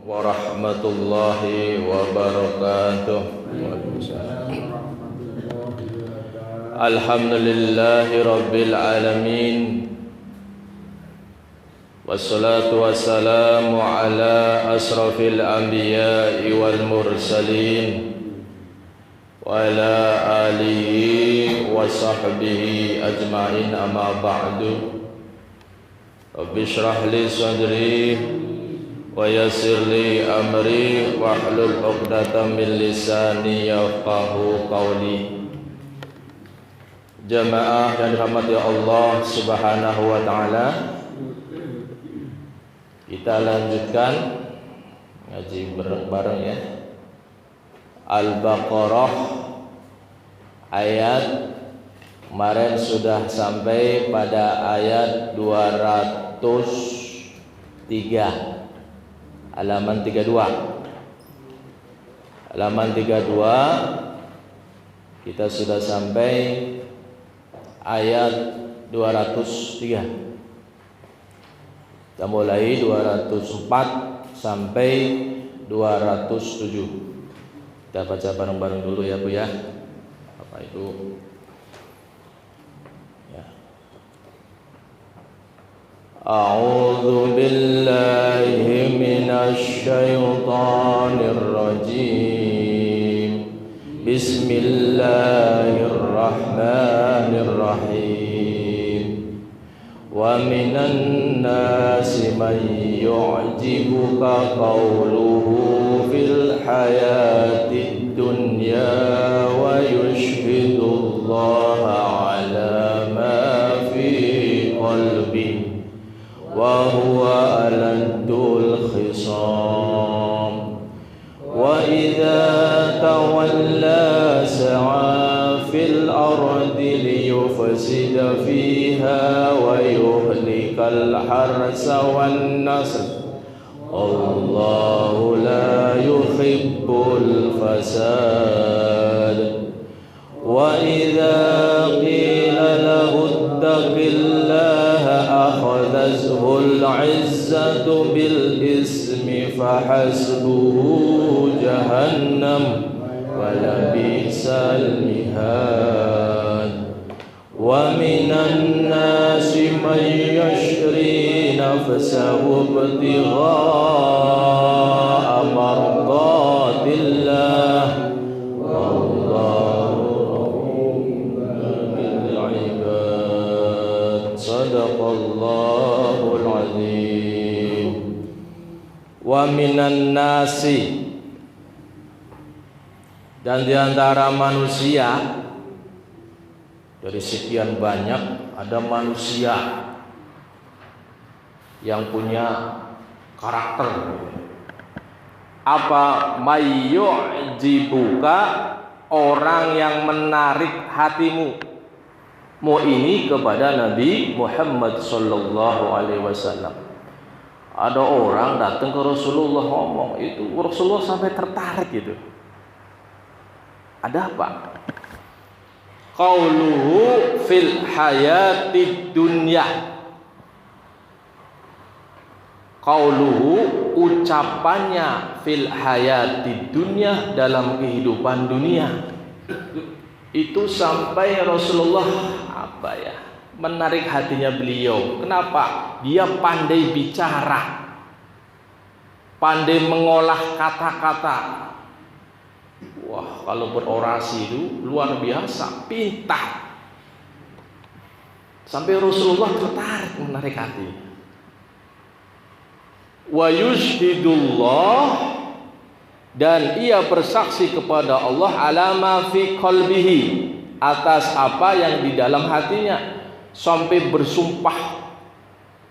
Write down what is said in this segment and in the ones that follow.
warahmatullahi wabarakatuh. Alhamdulillahi rabbil alamin. Wassalatu wassalamu ala asrafil anbiya'i wal mursalin wa ala alihi wa sahbihi ajma'in, amma ba'du. Rabbi shrah li sadri wa yassir li amri wahlul 'uqdatam min lisani yafqahu qawli. Jamaah yang dirahmati Allah Subhanahu wa taala, kita lanjutkan ngaji bareng-bareng ya. Al-Baqarah ayat kemarin sudah sampai pada ayat 203. Halaman 32. Halaman 32 kita sudah sampai ayat 203. Kita mulai 204 sampai 207. Kita baca bareng-bareng dulu ya Bu ya. Apa itu? Ya. A'udzu billahi minasy syaithanir rajim. Bismillahirrahmanirrahim. Wa minan nasi man yu'jibuka qawluhu fil hayatid dunya wa yushhidullaha ala ma fi qalbihi wa huwa aladul khisam. Wa idza tawalla sa'a fil ardi liyufsida fiha wa yuhlikal harsa wan nasl. Allahu la yuhibbul fasad. Wa idza qila lahu ittaqillaha akhadhathu al-'izzatu bil ismi fahasbuhu jahannam wa labisal mihad. Wa minan nasi man yashri nafsahu ibtigha'a mardatillah. Wallahu bil 'ibad. Shadaqallahul 'azim. Wa minan nasi, dan di antara manusia, dari sekian banyak ada manusia yang punya karakter. Apa? Mayyu'jibuka, orang yang menarik hatimu. Mu ini kepada Nabi Muhammad sallallahu alaihi wasallam. Ada orang datang ke Rasulullah ngomong, itu Rasulullah sampai tertarik gitu. Ada apa? Qauluhu fil hayatid dunya. Qauluhu, ucapannya, fil hayatid dunya, dalam kehidupan dunia. Itu sampai Rasulullah apa ya? Menarik hatinya beliau. Kenapa? Dia pandai bicara, pandai mengolah kata-kata. Wah, kalau berorasi itu luar biasa, pintar. Sampai Rasulullah tertarik, menarik hati. Wa yushhidullah, dan ia bersaksi kepada Allah ala ma fi qalbihi, atas apa yang di dalam hatinya. Sampai bersumpah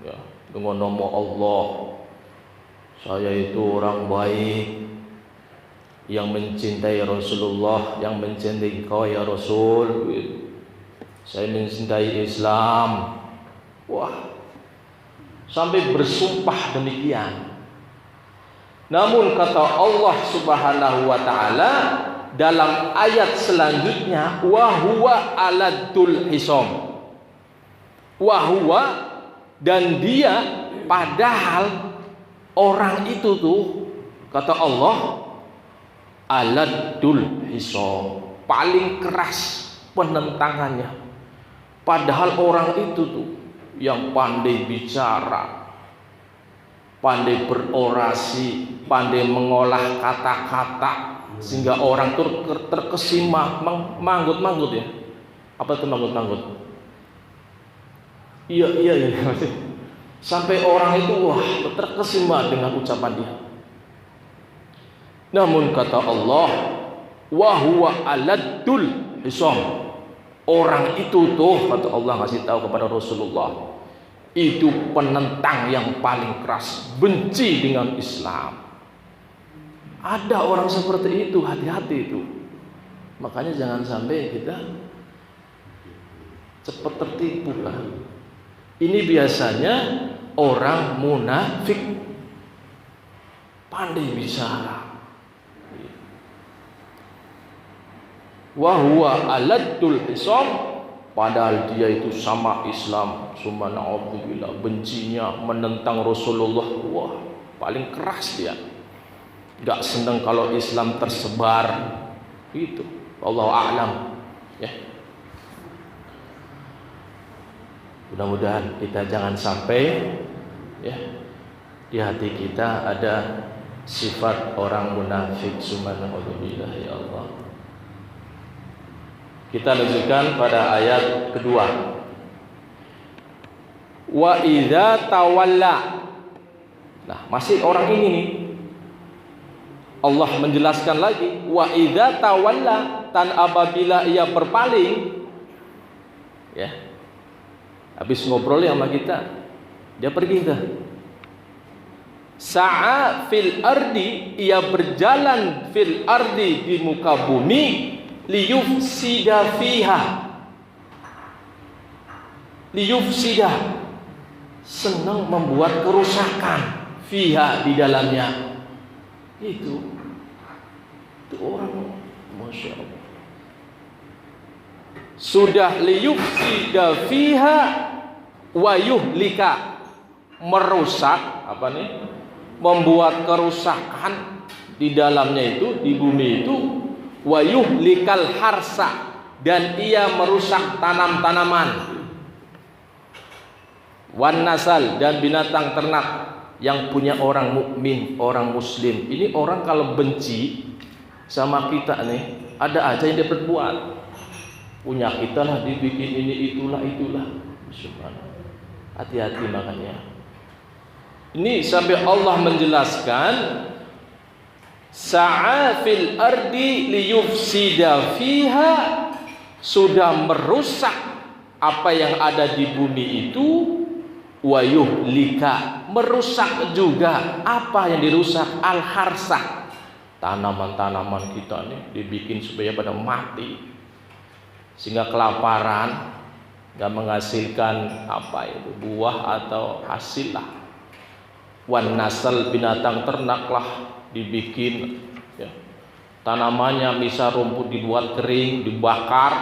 ya, dengan nama Allah, saya itu orang baik, yang mencintai Rasulullah, yang mencintai kau ya Rasul. Saya mencintai Islam. Wah, sampai bersumpah demikian. Namun kata Allah Subhanahu wa taala dalam ayat selanjutnya, wa huwa aladul hisam. Wa huwa, dan dia, padahal orang itu tuh Kata Allah, aladul hisab, paling keras penentangannya. Padahal orang itu tuh yang pandai bicara, pandai berorasi, pandai mengolah kata-kata sehingga orang tuh terkesima, manggut-manggut ya. Apa itu manggut-manggut? Iya. Sampai orang itu wah terkesima dengan ucapan dia. Namun kata Allah, wa huwa aladul hisab. Orang itu tuh kata Allah ngasih tahu kepada Rasulullah, itu penentang yang paling keras, benci dengan Islam. Ada orang seperti itu, hati-hati itu. Makanya jangan sampai kita cepat tertipu kan. Ini biasanya orang munafik, pandai bicara. Wa huwa aladul hisab, padahal dia itu sama Islam. Subhanallah, bencinya menentang Rasulullah. Wah, paling keras dia. Gak senang kalau Islam tersebar. Itu Allah a'lam ya. Mudah-mudahan kita jangan sampai ya di hati kita ada sifat orang munafik. Subhanallah ya Allah. Kita lanjutkan pada ayat kedua. Wa idza tawalla. Nah, masih orang ini nih. Allah menjelaskan lagi, wa idza tawalla, dan apabila ia berpaling ya. Habis ngobrol sama kita, dia pergi ke sa'a fil ardi, ia berjalan fil ardi di muka bumi, liyufsida fiha, liyufsida, senang membuat kerusakan, fiha, di dalamnya. Itu orang, masya Allah, sudah liyufsida fiha wa yuhlika, merusak apa nih, membuat kerusakan di dalamnya itu, di bumi itu, wa yuhlikal harsa, dan ia merusak tanam-tanaman, wan nasal, dan binatang ternak yang punya orang mukmin, orang muslim. Ini orang kalau benci sama kita nih, ada aja yang dia berbuat. Punya kita lah dibikin ini itulah. Hati-hati makanya. Ini sampai Allah menjelaskan sa'a fil ardi liyufsida fiha, sudah merusak apa yang ada di bumi itu, wa yuhlika, merusak juga apa yang dirusak, al harsa, tanaman-tanaman kita nih dibikin supaya pada mati sehingga kelaparan, gak menghasilkan apa itu buah atau hasil lah. Wan nasal, binatang ternak lah dibikin ya. Tanamannya bisa rumput dibuat kering, dibakar,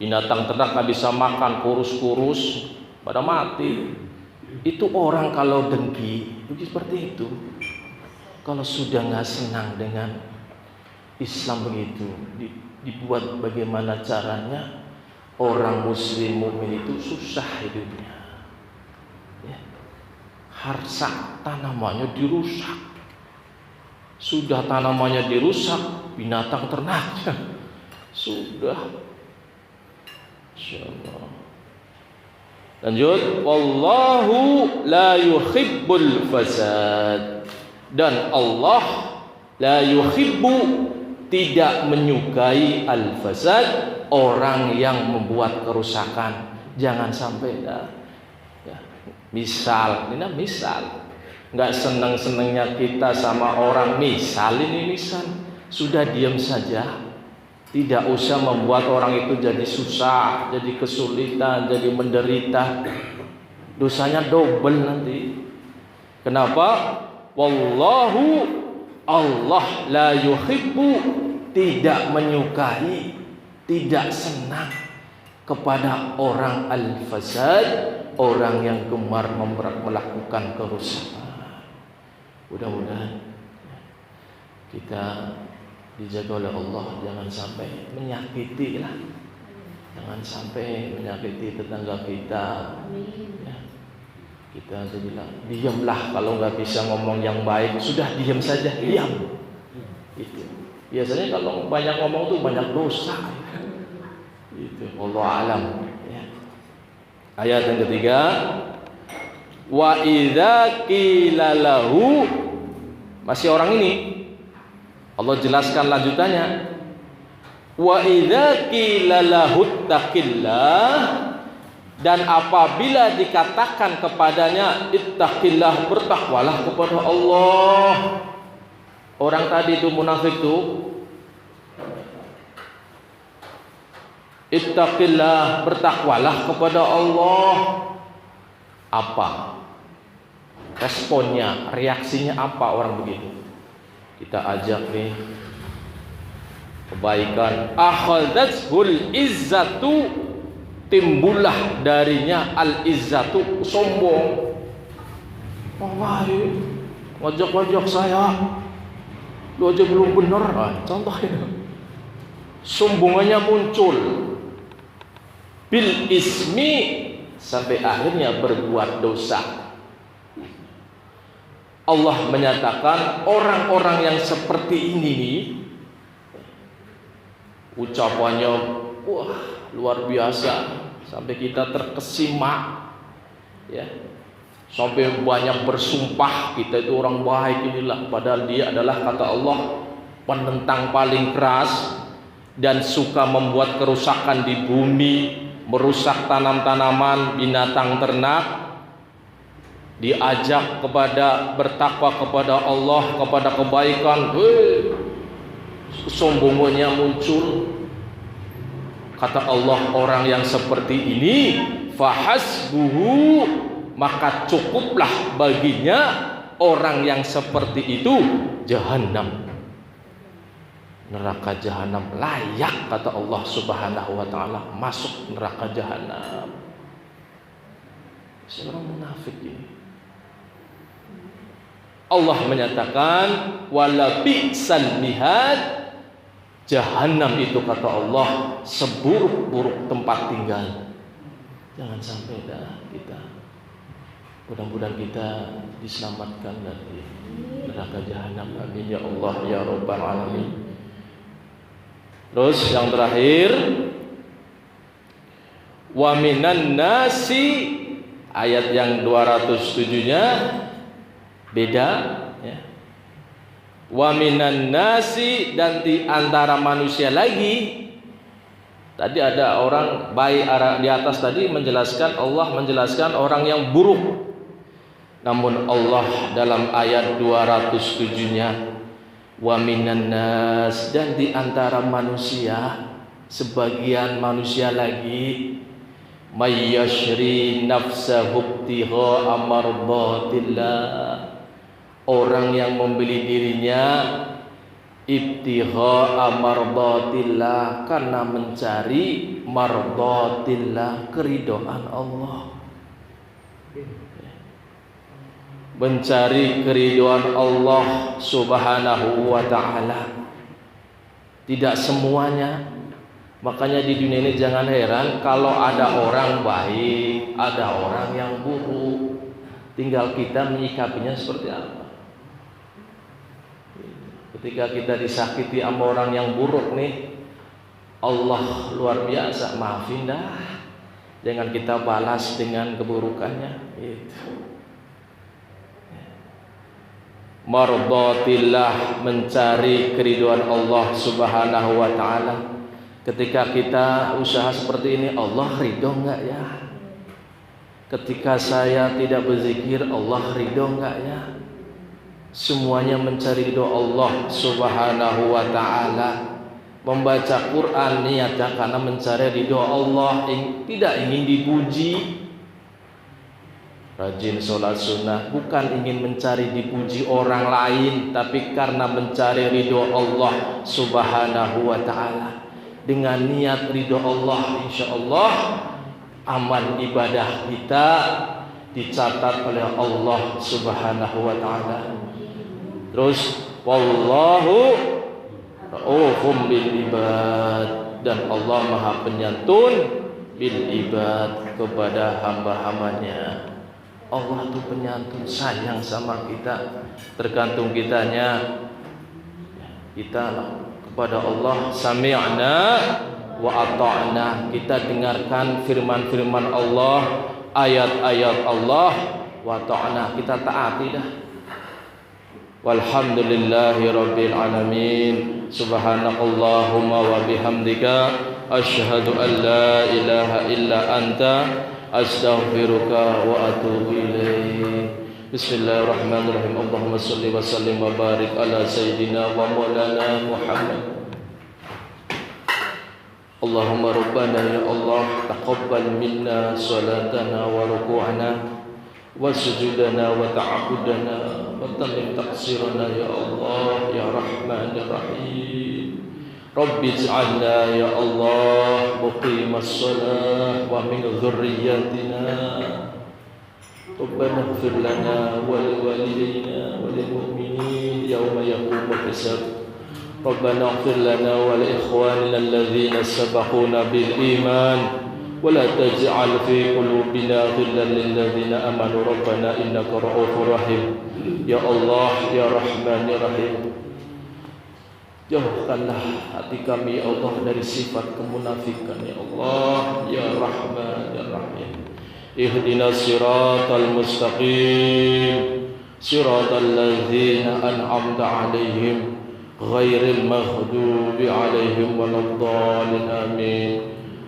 binatang ternak gak bisa makan, kurus-kurus pada mati. Itu orang kalau dengki itu seperti itu. Kalau sudah gak senang dengan Islam begitu, dibuat bagaimana caranya orang muslim mukmin itu susah hidupnya ya. Harsa, tanamannya dirusak. Sudah tanamannya dirusak, binatang ternaknya sudah. Insyaallah. Lanjut, wallahu la yuhibbul fasad, dan Allah la yuhibbu, tidak menyukai al-fasad, orang yang membuat kerusakan. Jangan sampai ya. Misal, nggak senang-senangnya kita sama orang, misal, sudah diam saja, tidak usah membuat orang itu jadi susah, jadi kesulitan, jadi menderita, dosanya double nanti. Kenapa? Wallahu, Allah la yuhibbu, tidak menyukai, tidak senang kepada orang al-fasad, orang yang gemar melakukan kerusakan. Mudah-mudahan kita dijaga oleh Allah, jangan sampai menyakiti lah, jangan sampai menyakiti tetangga kita. Ya. Kita bilang diamlah, kalau nggak bisa ngomong yang baik sudah diam saja, diam. Itu biasanya kalau banyak ngomong tuh banyak dosa. Itu Allah alam. Ya. Ayat yang ketiga, wa idza qila lahu, masih orang ini Allah jelaskan lanjutannya. Wa idza qila lahu taqillah, dan apabila dikatakan kepadanya ittaqillah, bertakwalah kepada Allah. Orang tadi itu munafik tuh, ittaqillah, bertakwalah kepada Allah. Apa responnya, reaksinya apa orang begitu? Kita ajak nih kebaikan, akhadathul izzatu, timbullah darinya al-izzatu, sombong. Wallahi ngajak-ngajak saya, lu aja belum benar. Contohnya sombongannya muncul, bil ismi, sampai akhirnya berbuat dosa. Allah menyatakan orang-orang yang seperti ini nih, ucapannya wah luar biasa, sampai kita terkesima, ya, sampai banyak bersumpah kita itu orang baik inilah, padahal dia adalah, kata Allah, penentang paling keras dan suka membuat kerusakan di bumi, merusak tanam-tanaman, binatang ternak. Diajak kepada bertakwa kepada Allah, kepada kebaikan, sombongannya muncul. Kata Allah, orang yang seperti ini fahasbuhu, maka cukuplah baginya orang yang seperti itu jahannam, neraka jahanam, layak, kata Allah Subhanahu wa taala, masuk neraka jahanam. Seorang munafik ini. Allah menyatakan wala bi'sal mihad, jahanam itu, kata Allah, seburuk-buruk tempat tinggal. Jangan sampai dah kita, mudah-mudahan kita diselamatkan dari neraka jahanam. Amin ya Allah ya rabbal alamin. Terus yang terakhir, wa minan nasi, ayat yang 207-nya beda, ya. Wa minan nasi, dan di antara manusia lagi. Tadi ada orang baik, di atas tadi menjelaskan, Allah menjelaskan orang yang buruk. Namun Allah dalam ayat 207-nya, wa minan nas, dan di antara manusia, sebagian manusia lagi, may yashri nafsahu ibtigha'a mardatillah, orang yang membeli dirinya ibtigha'a mardatillah, karena mencari mardatillah, keridhaan Allah, mencari keridhaan Allah Subhanahu wa ta'ala. Tidak semuanya. Makanya di dunia ini jangan heran kalau ada orang baik, ada orang yang buruk. Tinggal kita menyikapinya seperti apa. Ketika kita disakiti sama orang yang buruk nih, Allah luar biasa, maafin dah, jangan kita balas dengan keburukannya. Gitu. Mardatillah, mencari keridhaan Allah Subhanahu wa ta'ala. Ketika kita usaha seperti ini, Allah ridho enggak ya? Ketika saya tidak berzikir, Allah ridho enggak ya? Semuanya mencari ridho Allah Subhanahu wa ta'ala. Membaca Quran niatnya karena mencari ridho Allah, tidak ingin dipuji. Rajin sholat sunnah bukan ingin mencari dipuji orang lain, tapi karena mencari ridho Allah Subhanahu wa ta'ala. Dengan niat ridho Allah, insya Allah amal ibadah kita dicatat oleh Allah Subhanahu wa ta'ala. Terus Wallahu ra'ufum bil ibad, dan Allah Maha Penyantun bil ibad, kepada hamba-hambanya. Allah tuh penyantun, sayang sama kita. Tergantung kitanya. Kita kepada Allah sami'na wa ata'na, kita dengarkan firman-firman Allah, ayat-ayat Allah, wa ta'na, kita taati dah. Walhamdulillahi rabbil alamin. Subhanakallahumma wa bihamdika asyhadu an la ilaha illa anta astaghfiruka wa atubu ilaik. Bismillahirrahmanirrahim. Allahumma salli wa sallim wa barik ala sayyidina wa maulana Muhammad. Allahumma rabbana ya Allah taqabbal minna salatana wa ruku'ana wa sujudana wa ta'abudana wa tamim taqsirana ya Allah ya Rahman ya Rahim. Rabbi ij'alna ya Allah muqimas salah wa min dhurriyyatina. Rabbana ighfir lana wa liwalidayna wa lil mu'minin yawma yaqumul hisab. Rabbana ighfir lana wa li ikhwanina alladhina sabaquna bil iman wa la taj'al fi qulubina ghillan lil ladzina amanu rabbana innaka ra'ufur rahim. Ya Allah ya Rahman ya Rahim, jauhkanlah hati kami ya Allah dari sifat kemunafikan ya Allah ya Rahman ya Rahim. Ihdinas siratal mustaqim, siratal ladzina an'amta 'alaihim ghairil maghdubi 'alaihim waladdallin. Amin.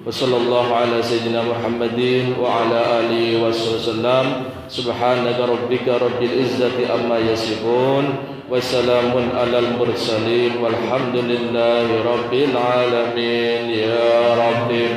Wa sallallahu ala sayyidina Muhammadin wa ala alihi wasallam. Subhanaka rabbika rabbil izzati amma yasifun wa salamun alal mursalin walhamdulillahi rabbil alamin. Ya Rabbi